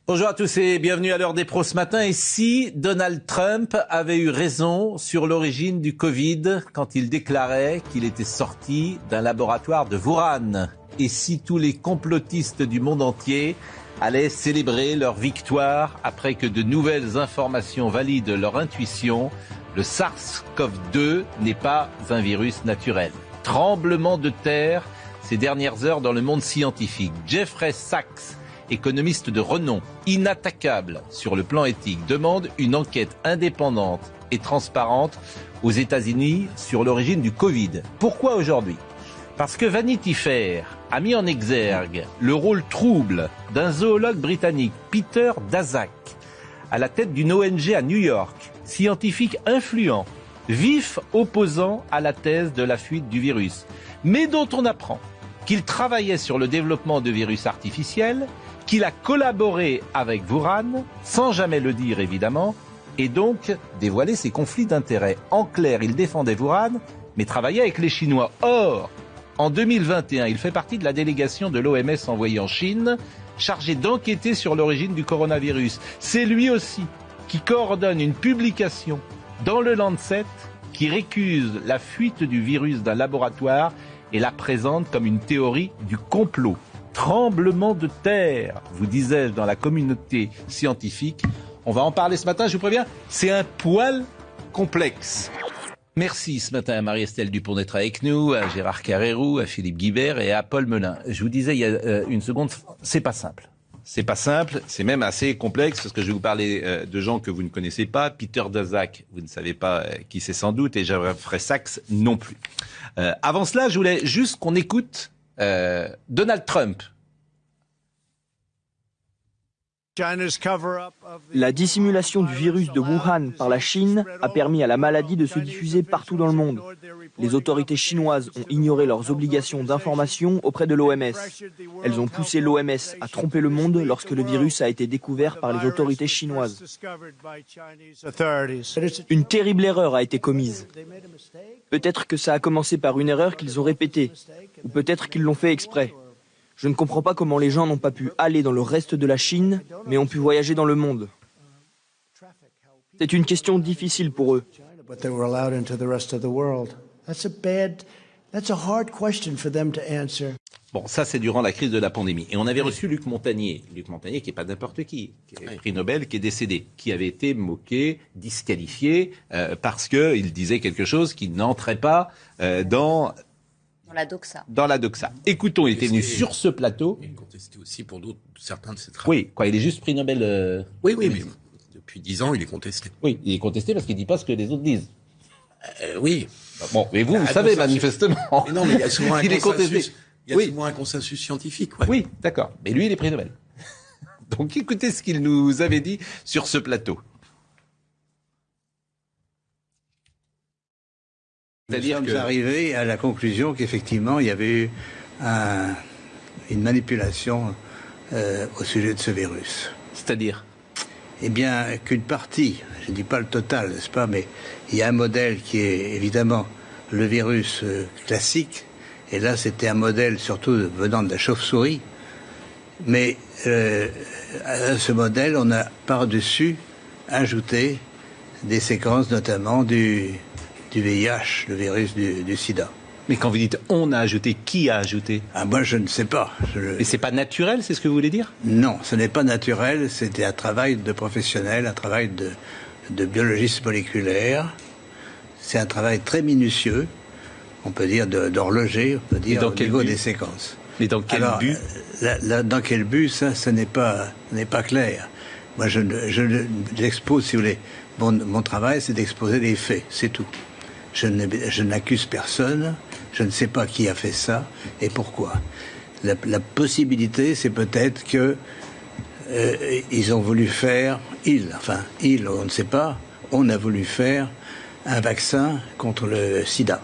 Bonjour à tous et bienvenue à l'heure des pros ce matin. Et si Donald Trump avait eu raison sur l'origine du Covid quand il déclarait qu'il était sorti d'un laboratoire de Wuhan? Et si tous les complotistes du monde entier allaient célébrer leur victoire après que de nouvelles informations valident leur intuition, le SARS-CoV-2 n'est pas un virus naturel. Tremblement de terre ces dernières heures dans le monde scientifique. Jeffrey Sachs, économiste de renom, inattaquable sur le plan éthique, demande une enquête indépendante et transparente aux États-Unis sur l'origine du Covid. Pourquoi aujourd'hui ? Parce que Vanity Fair a mis en exergue le rôle trouble d'un zoologue britannique, Peter Daszak, à la tête d'une ONG à New York, scientifique influent, vif opposant à la thèse de la fuite du virus, mais dont on apprend qu'il travaillait sur le développement de virus artificiels, qu'il a collaboré avec Wuhan, sans jamais le dire évidemment, et donc dévoiler ses conflits d'intérêts. En clair, il défendait Wuhan, mais travaillait avec les Chinois. Or, en 2021, il fait partie de la délégation de l'OMS envoyée en Chine, chargée d'enquêter sur l'origine du coronavirus. C'est lui aussi qui coordonne une publication dans le Lancet qui récuse la fuite du virus d'un laboratoire et la présente comme une théorie du complot. Tremblement de terre, vous disais-je, dans la communauté scientifique. On va en parler ce matin, je vous préviens, c'est un poil complexe. Merci ce matin à Marie-Estelle Dupont d'être avec nous, à Gérard Carrérou, à Philippe Guibert et à Paul Melun. Je vous disais il y a une seconde, c'est pas simple. C'est pas simple, c'est même assez complexe parce que je vais vous parler de gens que vous ne connaissez pas. Peter Daszak, vous ne savez pas qui c'est sans doute, et Jeffrey Sachs non plus. Avant cela, je voulais juste qu'on écoute Donald Trump. La dissimulation du virus de Wuhan par la Chine a permis à la maladie de se diffuser partout dans le monde. Les autorités chinoises ont ignoré leurs obligations d'information auprès de l'OMS. Elles ont poussé l'OMS à tromper le monde lorsque le virus a été découvert par les autorités chinoises. Une terrible erreur a été commise. Peut-être que ça a commencé par une erreur qu'ils ont répétée, ou peut-être qu'ils l'ont fait exprès. Je ne comprends pas comment les gens n'ont pas pu aller dans le reste de la Chine, mais ont pu voyager dans le monde. C'est une question difficile pour eux. Bon, ça c'est durant la crise de la pandémie. Et on avait reçu Luc Montagnier. Luc Montagnier qui n'est pas n'importe qui est prix Nobel, qui est décédé, qui avait été moqué, disqualifié, parce qu'il disait quelque chose qui n'entrait pas dans la doxa. Écoutons, il était venu sur ce plateau. Il est contesté aussi pour certains de ses travaux. Oui, quoi, il est juste prix Nobel. Oui, mais depuis 10 ans, il est contesté. Oui, il est contesté parce qu'il ne dit pas ce que les autres disent. Oui. Bon, mais vous savez manifestement. Mais non, mais il y a souvent il est contesté. Il y a souvent un consensus scientifique. Ouais. Oui, d'accord. Mais lui, il est prix Nobel. Donc écoutez ce qu'il nous avait dit sur ce plateau. Nous sommes arrivés à la conclusion qu'effectivement, il y avait eu une manipulation au sujet de ce virus. C'est-à-dire ? Eh bien, qu'une partie, je ne dis pas le total, n'est-ce pas, mais il y a un modèle qui est évidemment le virus classique, et là, c'était un modèle surtout venant de la chauve-souris, mais à ce modèle, on a par-dessus ajouté des séquences, notamment du VIH, le virus du sida. Mais quand vous dites « on a ajouté », qui a ajouté ? Moi, je ne sais pas. Mais c'est pas naturel, c'est ce que vous voulez dire ? Non, ce n'est pas naturel. C'était un travail de professionnel, un travail de biologiste moléculaire. C'est un travail très minutieux, on peut dire d'horloger, on peut dire au niveau des séquences. Mais dans quel but ? Dans quel but, ça n'est pas clair. Moi, j'expose, si vous voulez, mon travail, c'est d'exposer les faits, c'est tout. Je n'accuse personne, je ne sais pas qui a fait ça et pourquoi. La possibilité, c'est peut-être que ils ont voulu faire, on ne sait pas, on a voulu faire un vaccin contre le sida.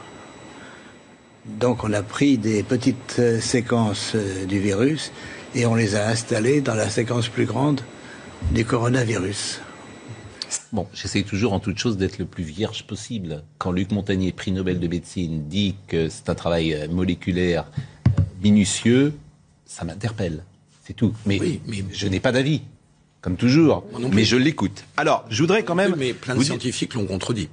Donc on a pris des petites séquences du virus et on les a installées dans la séquence plus grande du coronavirus. Bon, j'essaie toujours en toute chose d'être le plus vierge possible. Quand Luc Montagnier, prix Nobel de médecine, dit que c'est un travail moléculaire minutieux, ça m'interpelle. C'est tout. Mais je n'ai pas d'avis. comme toujours, mais je l'écoute. Alors, je voudrais quand même... Mais plein de scientifiques l'ont contredit.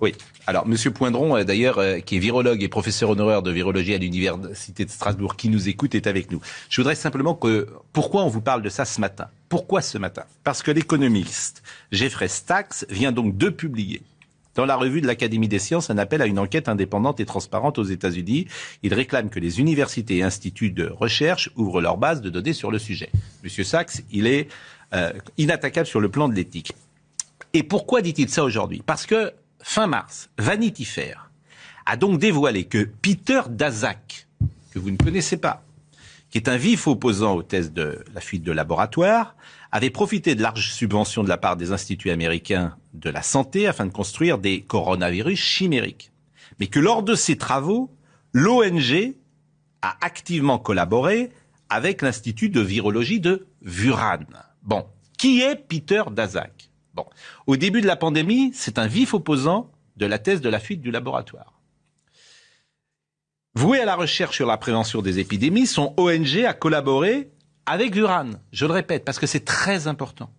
Oui. Alors, Monsieur Poindron, d'ailleurs, qui est virologue et professeur honoraire de virologie à l'Université de Strasbourg, qui nous écoute, est avec nous. Je voudrais simplement pourquoi on vous parle de ça ce matin ? Pourquoi ce matin ? Parce que l'économiste Jeffrey Sachs vient donc de publier dans la revue de l'Académie des sciences un appel à une enquête indépendante et transparente aux États-Unis. Il réclame que les universités et instituts de recherche ouvrent leur base de données sur le sujet. Monsieur Sachs, il est inattaquable sur le plan de l'éthique. Et pourquoi dit-il ça aujourd'hui ? Parce que fin mars, Vanity Fair a donc dévoilé que Peter Daszak, que vous ne connaissez pas, qui est un vif opposant aux thèses de la fuite de laboratoire, avait profité de larges subventions de la part des instituts américains de la santé afin de construire des coronavirus chimériques. Mais que lors de ces travaux, l'ONG a activement collaboré avec l'Institut de virologie de Wuhan. Bon, qui est Peter Daszak ? Bon, au début de la pandémie, c'est un vif opposant de la thèse de la fuite du laboratoire. Voué à la recherche sur la prévention des épidémies, son ONG a collaboré avec Wuhan. Je le répète, parce que c'est très important.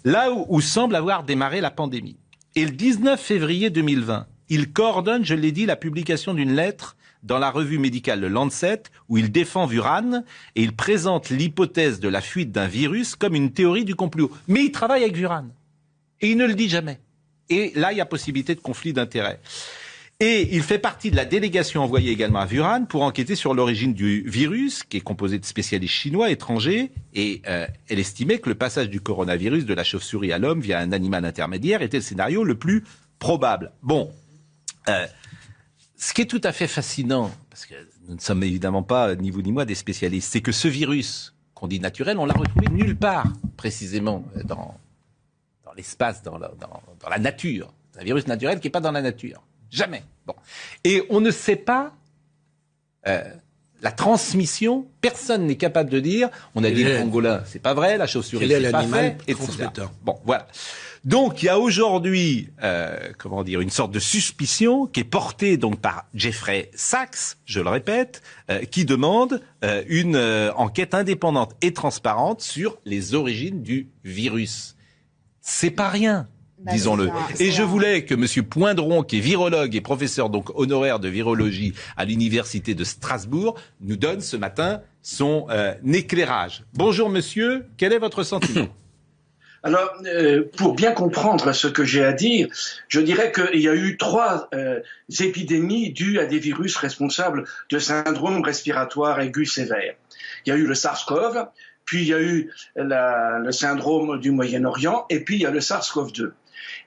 Là où semble avoir démarré la pandémie. Et le 19 février 2020, il coordonne, je l'ai dit, la publication d'une lettre dans la revue médicale Le Lancet, où il défend Wuhan et il présente l'hypothèse de la fuite d'un virus comme une théorie du complot. Mais il travaille avec Wuhan. Et il ne le dit jamais. Et là, il y a possibilité de conflit d'intérêts. Et il fait partie de la délégation envoyée également à Wuhan pour enquêter sur l'origine du virus, qui est composé de spécialistes chinois étrangers. Et elle estimait que le passage du coronavirus de la chauve-souris à l'homme via un animal intermédiaire était le scénario le plus probable. Bon, ce qui est tout à fait fascinant, parce que nous ne sommes évidemment pas, ni vous ni moi, des spécialistes, c'est que ce virus qu'on dit naturel, on l'a retrouvé nulle part, précisément, dans l'espace, dans la nature. C'est un virus naturel qui n'est pas dans la nature. Jamais. Bon. Et on ne sait pas la transmission. Personne n'est capable de dire. On a dit le pangolin, c'est pas vrai. La chauve-souris, c'est pas vrai. Etc. Bon, voilà. Donc il y a aujourd'hui, une sorte de suspicion qui est portée donc par Jeffrey Sachs, je le répète, qui demande une enquête indépendante et transparente sur les origines du virus. C'est pas rien. Disons-le. Et je voulais que Monsieur Poindron, qui est virologue et professeur donc honoraire de virologie à l'Université de Strasbourg, nous donne ce matin son éclairage. Bonjour monsieur, quel est votre sentiment ? Alors, pour bien comprendre ce que j'ai à dire, je dirais qu'il y a eu 3 épidémies dues à des virus responsables de syndrome respiratoire aigu sévère. Il y a eu le SARS-CoV, puis il y a eu le syndrome du Moyen-Orient, et puis il y a le SARS-CoV-2.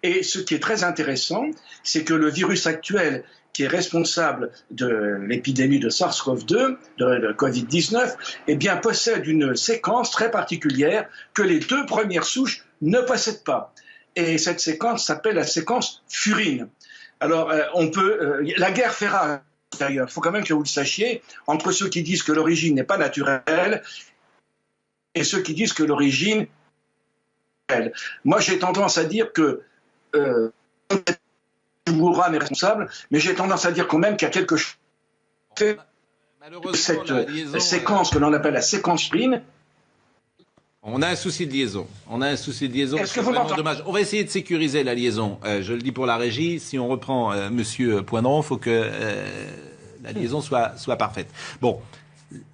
Et ce qui est très intéressant, c'est que le virus actuel qui est responsable de l'épidémie de SARS-CoV-2, de Covid-19, eh bien, possède une séquence très particulière que les 2 premières souches ne possèdent pas. Et cette séquence s'appelle la séquence furine. Alors, la guerre fait rage, d'ailleurs. Il faut quand même que vous le sachiez, entre ceux qui disent que l'origine n'est pas naturelle et ceux qui disent que l'origine est naturelle. Moi, j'ai tendance à dire que Wuhan est responsable, mais j'ai tendance à dire quand même qu'il y a quelque chose de cette séquence que l'on appelle la séquence furine. On a un souci de liaison. Est-ce que vous m'entendez ? Dommage. On va essayer de sécuriser la liaison. Je le dis pour la régie. Si on reprend Monsieur Poindron, il faut que la liaison soit parfaite. Bon,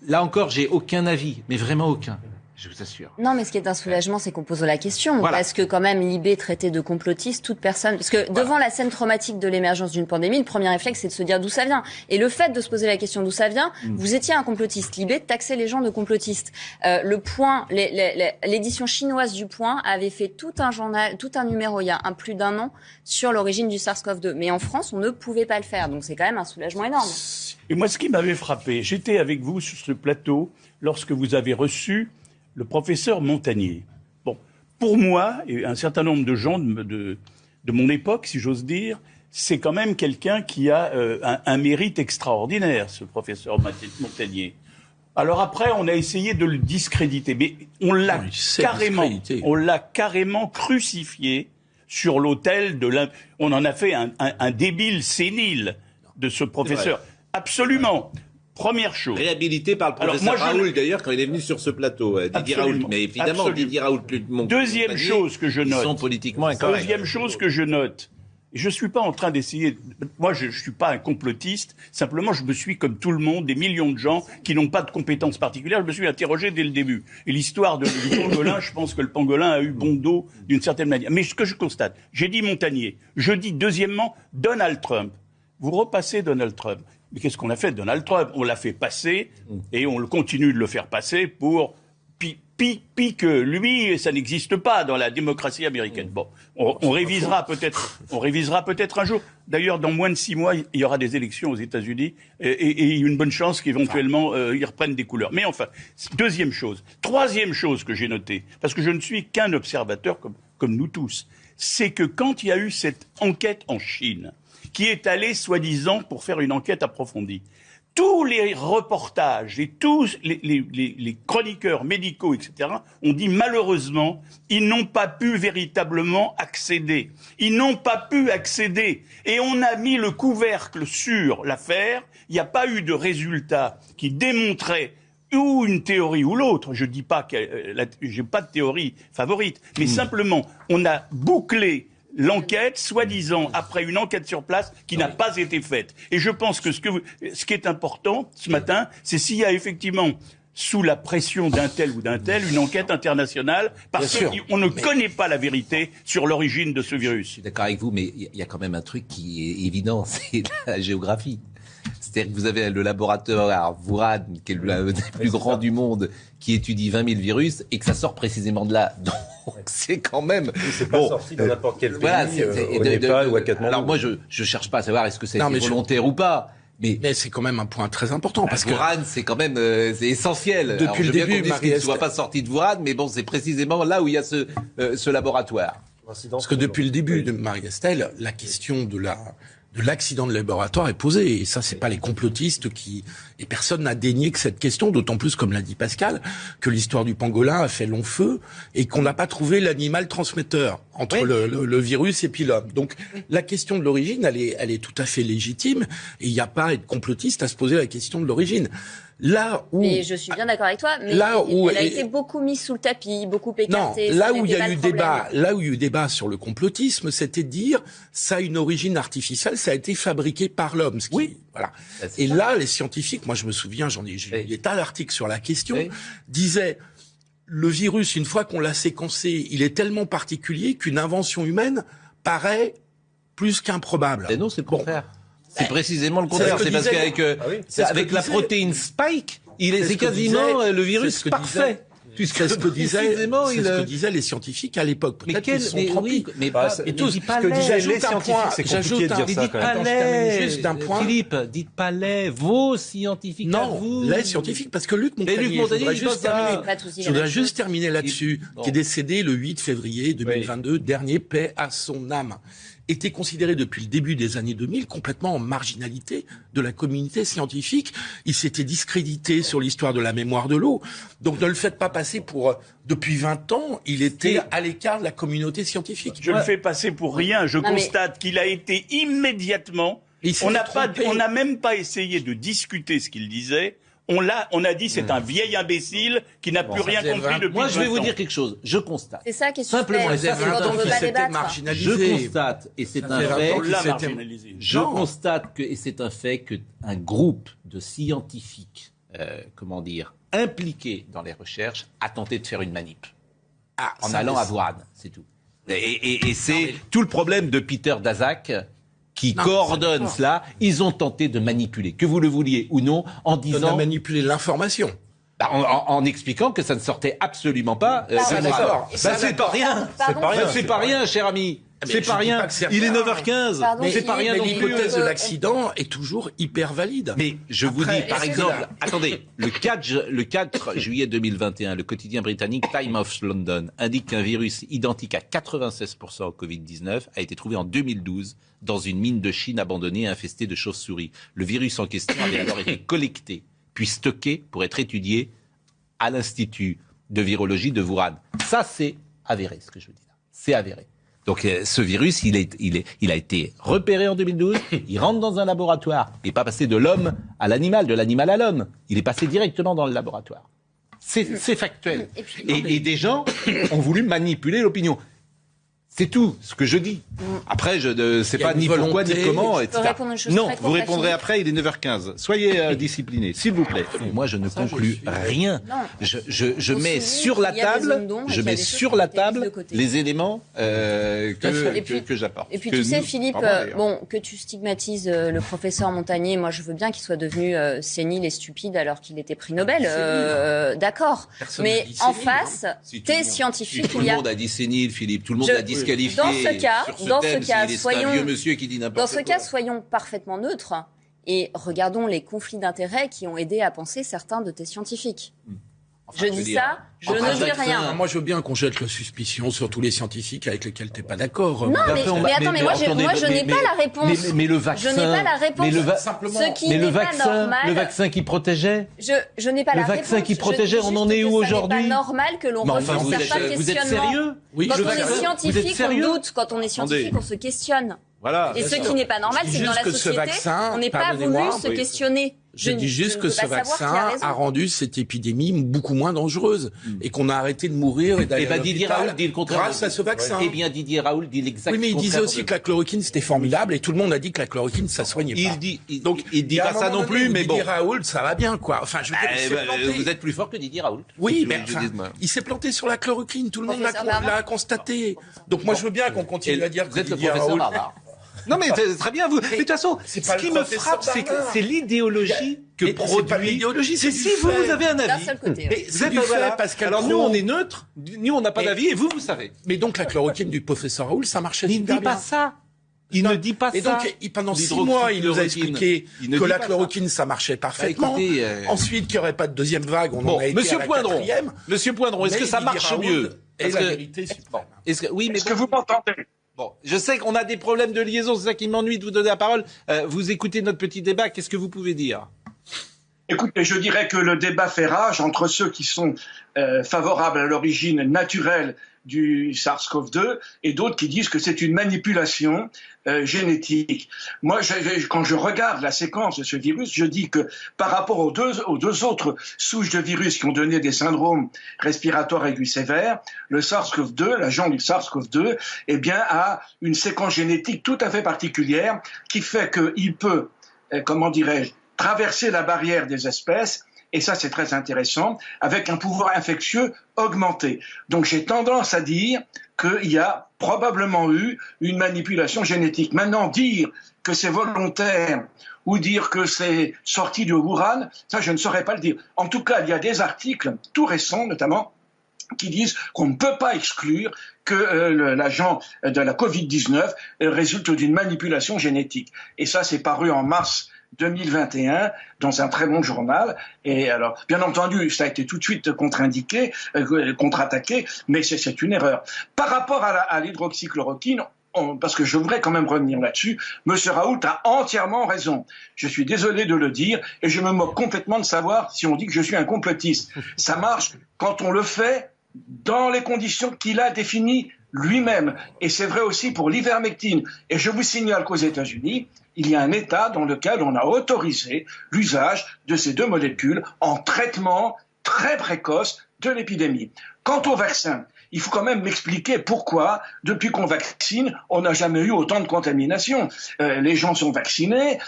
là encore, j'ai aucun avis, mais vraiment aucun. Je vous assure. Non, mais ce qui est un soulagement, c'est qu'on pose la question. Voilà. Parce que quand même, Libé traitait de complotiste toute personne. Parce que devant la scène traumatique de l'émergence d'une pandémie, le premier réflexe, c'est de se dire d'où ça vient. Et le fait de se poser la question d'où ça vient, vous étiez un complotiste. Libé taxait les gens de complotistes. Le Point, l'édition chinoise du Point avait fait tout un numéro il y a plus d'1 an sur l'origine du SARS-CoV-2. Mais en France, on ne pouvait pas le faire. Donc c'est quand même un soulagement énorme. Et moi, ce qui m'avait frappé, j'étais avec vous sur ce plateau lorsque vous avez reçu le professeur Montagnier. Bon, pour moi, et un certain nombre de gens de mon époque, si j'ose dire, c'est quand même quelqu'un qui a un mérite extraordinaire, ce professeur Montagnier. Alors après, on a essayé de le discréditer, mais on l'a carrément crucifié sur l'autel de on en a fait un débile sénile de ce professeur. Absolument. Première chose. Réhabilité par le professeur Raoult, d'ailleurs, quand il est venu sur ce plateau. Didier Raoult. Mais évidemment, Didier Raoult, Deuxième chose que je note. Ils sont politiquement incorrects. Deuxième chose que je note. Je ne suis pas en train d'essayer... Moi, je ne suis pas un complotiste. Simplement, je me suis, comme tout le monde, des millions de gens qui n'ont pas de compétences particulières, je me suis interrogé dès le début. Et l'histoire du pangolin, je pense que le pangolin a eu bon dos d'une certaine manière. Mais ce que je constate, j'ai dit Montagnier. Je dis, deuxièmement, Donald Trump. Vous repassez Donald Trump. Mais qu'est-ce qu'on a fait de Donald Trump? On l'a fait passer, et on continue de le faire passer pour... que lui, ça n'existe pas dans la démocratie américaine. Bon, on révisera peut-être un jour. D'ailleurs, dans moins de 6 mois, il y aura des élections aux États-Unis et une bonne chance qu'éventuellement ils reprennent des couleurs. Mais enfin, deuxième chose. Troisième chose que j'ai notée, parce que je ne suis qu'un observateur comme nous tous, c'est que quand il y a eu cette enquête en Chine, qui est allée soi-disant pour faire une enquête approfondie, tous les reportages et tous les chroniqueurs médicaux, etc., ont dit malheureusement, ils n'ont pas pu véritablement accéder. Ils n'ont pas pu accéder. Et on a mis le couvercle sur l'affaire. Il n'y a pas eu de résultat qui démontrait ou une théorie ou l'autre. Je dis pas que j'ai pas de théorie favorite, mais simplement, on a bouclé l'enquête, soi-disant, après une enquête sur place qui n'a pas été faite. Et je pense que ce qui est important ce matin, c'est s'il y a effectivement, sous la pression d'un tel ou d'un tel, une enquête internationale, parce qu'on ne connaît pas la vérité sur l'origine de ce virus. Je suis d'accord avec vous, mais il y a quand même un truc qui est évident, c'est la géographie. C'est-à-dire que vous avez le laboratoire Wuhan, qui est le des plus grands du monde, qui étudie 20 000 virus, et que ça sort précisément de là. Donc c'est quand même... C'est pas sorti de n'importe quel pays, au Népal ou à Katmandou. Alors moi, je cherche pas à savoir est-ce que c'est volontaire ou pas. Mais c'est quand même un point très important parce que Wuhan, c'est quand même c'est essentiel. Depuis le début, qu'il ne soit pas sorti de Wuhan, mais bon, c'est précisément là où il y a ce laboratoire. Parce que depuis le début de Marie-Estelle, la question de l'accident de laboratoire est posée. Et ça, c'est pas les complotistes et personne n'a dénié que cette question, d'autant plus, comme l'a dit Pascal, que l'histoire du pangolin a fait long feu et qu'on n'a pas trouvé l'animal transmetteur entre le virus et puis l'homme. Donc, la question de l'origine, elle est tout à fait légitime et il n'y a pas à être complotiste à se poser la question de l'origine. Mais je suis bien d'accord avec toi, mais elle a été beaucoup mise sous le tapis, beaucoup écartée. Non, là où il y a eu débat sur le complotisme, c'était de dire ça a une origine artificielle, ça a été fabriqué par l'homme. Voilà. Et là, les scientifiques, moi je me souviens, j'ai lu des tas d'articles sur la question, disaient le virus, une fois qu'on l'a séquencé, il est tellement particulier qu'une invention humaine paraît plus qu'improbable. Et non, c'est le contraire. C'est précisément le contraire. C'est parce qu'avec la protéine Spike, c'est quasiment le virus parfait. C'est ce que disaient les scientifiques à l'époque. Peut-être qu'ils sont trompés. Philippe, dites pas vos scientifiques. Non, les scientifiques, parce que Luc Montagnier, je voudrais juste terminer là-dessus, qui est décédé le 8 février 2022, dernier, paix à son âme, était considéré depuis le début des années 2000 complètement en marginalité de la communauté scientifique. Il s'était discrédité sur l'histoire de la mémoire de l'eau. Donc ne le faites pas passer pour... Depuis 20 ans, il était à l'écart de la communauté scientifique. Je le fais passer pour rien. Je constate qu'il a été immédiatement... On n'a même pas essayé de discuter ce qu'il disait. On a dit c'est un vieil imbécile qui n'a plus rien compris depuis 20 ans. Moi, je vais vous dire quelque chose. Je constate. C'est ça qui est simplement. Je constate, et c'est un fait. Je constate et c'est un fait qu'un groupe de scientifiques, impliqués dans les recherches, a tenté de faire une manip en allant à Wuhan, c'est tout. Et c'est tout le problème de Peter Daszak. Qui coordonne cela, ils ont tenté de manipuler, que vous le vouliez ou non, en disant... De manipuler l'information. En expliquant que ça ne sortait absolument pas. C'est pas rien. C'est pas rien, cher ami. C'est pas rien. Il est 9h15. C'est pas rien. Mais l'hypothèse de l'accident est toujours hyper valide. Mais je vous dis, par exemple, attendez, le 4 juillet 2021, le quotidien britannique Time of London indique qu'un virus identique à 96% au Covid-19 a été trouvé en 2012 dans une mine de Chine abandonnée et infestée de chauves-souris. Le virus en question avait alors été collecté, puis stocké pour être étudié à l'Institut de virologie de Wuhan. Ça, c'est avéré, ce que je vous dis là. C'est avéré. Donc ce virus, il a été repéré en 2012, il rentre dans un laboratoire. Il n'est pas passé de l'homme à l'animal, de l'animal à l'homme. Il est passé directement dans le laboratoire. C'est factuel. Et des gens ont voulu manipuler l'opinion. C'est tout ce que je dis. Après, je ne sais pas ni pourquoi, ni comment, etc. Non, vous répondrez après, il est 9h15. Soyez disciplinés, s'il vous plaît. Moi, je ne conclus rien. Je mets sur la table, les éléments que j'apporte. Et puis tu sais, Philippe, que tu stigmatises le professeur Montagnier, moi je veux bien qu'il soit devenu sénile et stupide alors qu'il était prix Nobel. D'accord. Mais en face, t'es scientifique. Tout le monde a dit sénile, Philippe. Tout le monde a dit qualifié. Dans ce cas, soyons parfaitement neutres et regardons les conflits d'intérêts qui ont aidé à penser certains de tes scientifiques. Je dis ça, je ne dis rien. Moi, je veux bien qu'on jette la suspicion sur tous les scientifiques avec lesquels tu n'es pas d'accord. Non, mais attends, moi, je n'ai pas la réponse. Mais le vaccin... Je n'ai pas la réponse. Le vaccin qui protégeait... Je n'ai pas la réponse. Le vaccin qui protégeait, on en est où aujourd'hui? C'est pas normal que l'on refuse certains questionnements. Vous êtes sérieux? Quand on est scientifique, on doute. Quand on est scientifique, on se questionne. Voilà. Et ce qui n'est pas normal, c'est que dans la société, on n'est pas voulu se questionner. Je dis juste que ce vaccin a rendu cette épidémie beaucoup moins dangereuse et qu'on a arrêté de mourir et d'aller Didier Raoult dit le contraire grâce à ce vaccin. Eh bien, Didier Raoult dit l'exact contraire. Oui, mais il disait aussi que la chloroquine c'était formidable et tout le monde a dit que la chloroquine ça soignait pas. Il dit pas ça non plus, mais bon. Didier Raoult, ça va bien quoi. Enfin, je veux dire, vous êtes plus fort que Didier Raoult. Oui, mais il s'est planté sur la chloroquine, tout le monde l'a constaté. Donc moi je veux bien qu'on continue à dire que Didier Raoult. Non mais très bien, vous. Mais de toute façon, ce qui me frappe, c'est l'idéologie que produit. C'est pas l'idéologie, c'est si vous avez un avis. D'un seul côté. Mais vous êtes fait, Pascal. Alors nous, on est neutre. Nous, on n'a pas d'avis, et vous savez. Mais donc la chloroquine du professeur Raoult, ça marchait super bien. Il ne dit pas ça. Il ne dit pas ça. Et donc, pendant 6 mois, il nous a expliqué que la chloroquine, ça marchait parfaitement. Ensuite, qu'il n'y aurait pas de deuxième vague, on en a été à la quatrième. Monsieur Poindron, est-ce que ça marche mieux? Et la vérité, c'est pas. Est-ce que vous m'entendez? Bon, je sais qu'on a des problèmes de liaison, c'est ça qui m'ennuie de vous donner la parole. Vous écoutez notre petit débat, qu'est-ce que vous pouvez dire? Écoutez, je dirais que le débat fait rage entre ceux qui sont favorables à l'origine naturelle du SARS-CoV-2 et d'autres qui disent que c'est une manipulation génétique. Moi, quand je regarde la séquence de ce virus, je dis que par rapport aux deux autres souches de virus qui ont donné des syndromes respiratoires aigus sévères, le SARS-CoV-2, l'agent du SARS-CoV-2, eh bien, a une séquence génétique tout à fait particulière qui fait qu'il peut, comment dirais-je, traverser la barrière des espèces. Et ça, c'est très intéressant, avec un pouvoir infectieux augmenté. Donc j'ai tendance à dire qu'il y a probablement eu une manipulation génétique. Maintenant, dire que c'est volontaire ou dire que c'est sorti de Wuhan, ça, je ne saurais pas le dire. En tout cas, il y a des articles, tout récents notamment, qui disent qu'on ne peut pas exclure que l'agent de la Covid-19 résulte d'une manipulation génétique. Et ça, c'est paru en mars 2021 dans un très bon journal. Et alors, bien entendu, ça a été tout de suite contre-indiqué, contre-attaqué, mais c'est une erreur. Par rapport à l'hydroxychloroquine, parce que je voudrais quand même revenir là-dessus, M. Raoult a entièrement raison. Je suis désolé de le dire et je me moque complètement de savoir si on dit que je suis un complotiste. Ça marche quand on le fait dans les conditions qu'il a définies lui-même. Et c'est vrai aussi pour l'ivermectine. Et je vous signale qu'aux États-Unis, il y a un État dans lequel on a autorisé l'usage de ces deux molécules en traitement très précoce de l'épidémie. Quant au vaccin, il faut quand même m'expliquer pourquoi, depuis qu'on vaccine, on n'a jamais eu autant de contamination. Les gens sont vaccinés,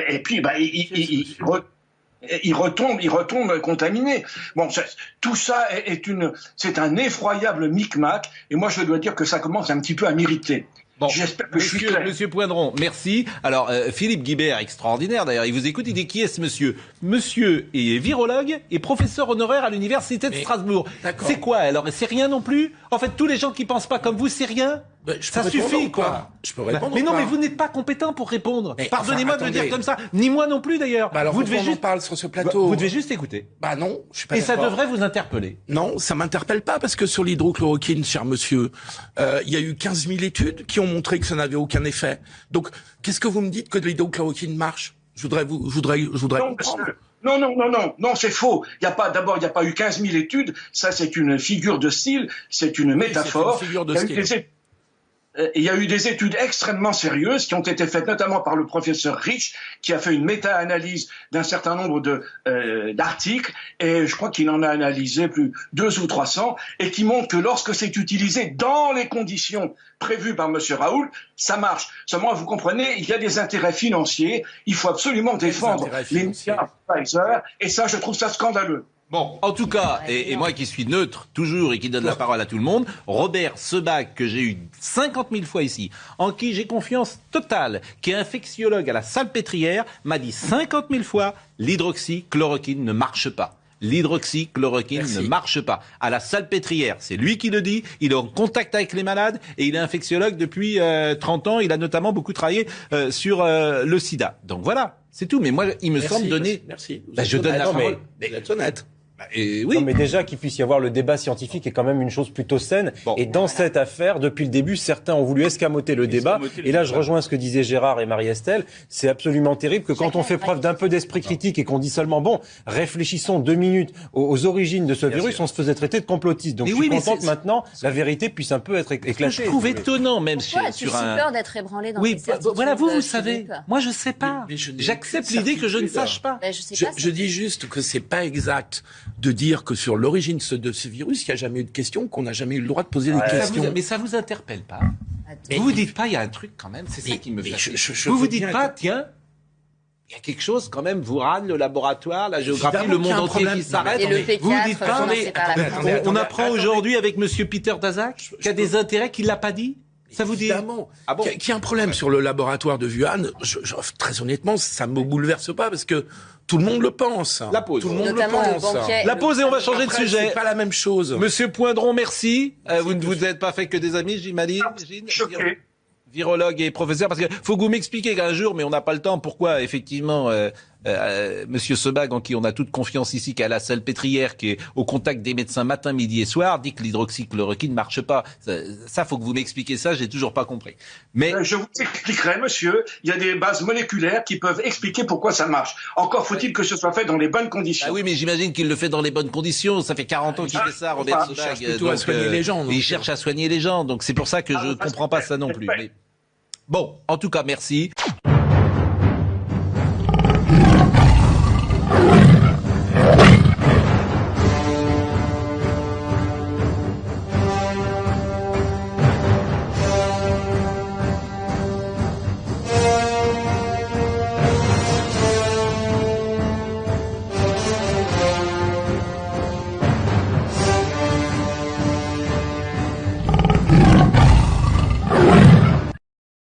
et puis ils retombent contaminés. Bon, tout ça c'est un effroyable micmac, et moi je dois dire que ça commence un petit peu à m'irriter. Bon, Monsieur Poindron, merci. Alors, Philippe Guibert, extraordinaire d'ailleurs, il vous écoute, il dit qui est ce monsieur? Monsieur est virologue et professeur honoraire à l'université de Strasbourg. C'est quoi alors? C'est rien non plus? En fait, tous les gens qui pensent pas comme vous, c'est rien? Ça suffit, quoi. Je peux répondre. Mais non, mais vous n'êtes pas compétent pour répondre. Pardonnez-moi de le dire comme ça. Ni moi non plus, d'ailleurs. Alors, vous devez juste parler sur ce plateau. Vous devez juste écouter. Bah non, je suis pas d'accord. Et ça devrait vous interpeller. Non, ça m'interpelle pas parce que sur l'hydrochloroquine, cher monsieur, il y a eu 15 000 études qui ont montré que ça n'avait aucun effet. Donc, qu'est-ce que vous me dites que l'hydrochloroquine marche? Je voudrais comprendre. Non, c'est faux. Il n'y a pas eu 15 000 études. Ça, c'est une figure de style, c'est une métaphore. Oui, c'est une figure de style. il y a eu des études extrêmement sérieuses qui ont été faites notamment par le professeur Rich, qui a fait une méta-analyse d'un certain nombre d'articles, et je crois qu'il en a analysé plus 200 ou 300, et qui montrent que lorsque c'est utilisé dans les conditions prévues par monsieur Raoult, ça marche. Seulement, vous comprenez, il y a des intérêts financiers, il faut absolument défendre les médias Pfizer, et ça, je trouve ça scandaleux. Bon, en tout cas, et moi qui suis neutre toujours et qui donne la parole à tout le monde, Robert Sebag, que j'ai eu 50 000 fois ici, en qui j'ai confiance totale, qui est infectiologue à la Salpêtrière, m'a dit 50 000 fois, l'hydroxychloroquine ne marche pas. L'hydroxychloroquine ne marche pas. À la Salpêtrière, c'est lui qui le dit, il est en contact avec les malades et il est infectiologue depuis 30 ans. Il a notamment beaucoup travaillé sur le sida. Donc voilà, c'est tout. Mais moi, il me semble donner... Merci. Je donne la parole. Vous êtes honnête. Et oui. Non, mais déjà qu'il puisse y avoir le débat scientifique est quand même une chose plutôt saine. Bon. Et dans cette affaire, depuis le début, certains ont voulu escamoter le débat. Et là, je rejoins ce que disaient Gérard et Marie-Estelle. C'est absolument terrible que quand on fait preuve d'un peu d'esprit critique et qu'on dit seulement, bon, réfléchissons 2 minutes aux origines de ce virus, on se faisait traiter de complotiste. Donc je suis content que maintenant, la vérité puisse un peu être éclatée. Je trouve étonnant, même sur un... peur d'être ébranlé dans voilà, vous savez. Moi, je sais pas. J'accepte l'idée que je ne sache pas. Je dis juste que c'est pas exact de dire que sur l'origine de ce virus, il n'y a jamais eu de questions, qu'on n'a jamais eu le droit de poser des questions. Mais ça vous interpelle pas? Vous vous dites pas, il y a un truc quand même, c'est ça qui me fait. Vous vous dites pas, tiens, il y a quelque chose quand même, Wuhan, le laboratoire, la géographie, le monde entier qui s'arrête. Vous vous dites pas, on apprend aujourd'hui avec monsieur Peter Daszak qu'il y a des intérêts qu'il l'a pas dit? Ça vous dit? Évidemment. Qu'il y a un problème sur le laboratoire de Wuhan, très honnêtement, ça me bouleverse pas parce que tout le monde le pense. La pause. Tout le monde le pense. La pause et on va changer de sujet. C'est pas la même chose. Monsieur Poindron, merci. Vous ne vous êtes pas fait que des amis, j'imagine. Choqué. Virologue et professeur, parce que faut que vous m'expliquiez qu'un jour, mais on n'a pas le temps, pourquoi effectivement Monsieur Sebag, en qui on a toute confiance ici, qui est à la Salpêtrière, qui est au contact des médecins matin, midi et soir, dit que l'hydroxychloroquine ne marche pas. Ça, faut que vous m'expliquiez ça, j'ai toujours pas compris. Mais je vous expliquerai, monsieur. Il y a des bases moléculaires qui peuvent expliquer pourquoi ça marche. Encore faut-il que ce soit fait dans les bonnes conditions. Ah oui, mais j'imagine qu'il le fait dans les bonnes conditions. Ça fait 40 ans qu'il fait ça, Robert Sebag. Il cherche à soigner les gens. Donc c'est pour ça que je comprends pas ça non plus. Mais... Bon, en tout cas, merci.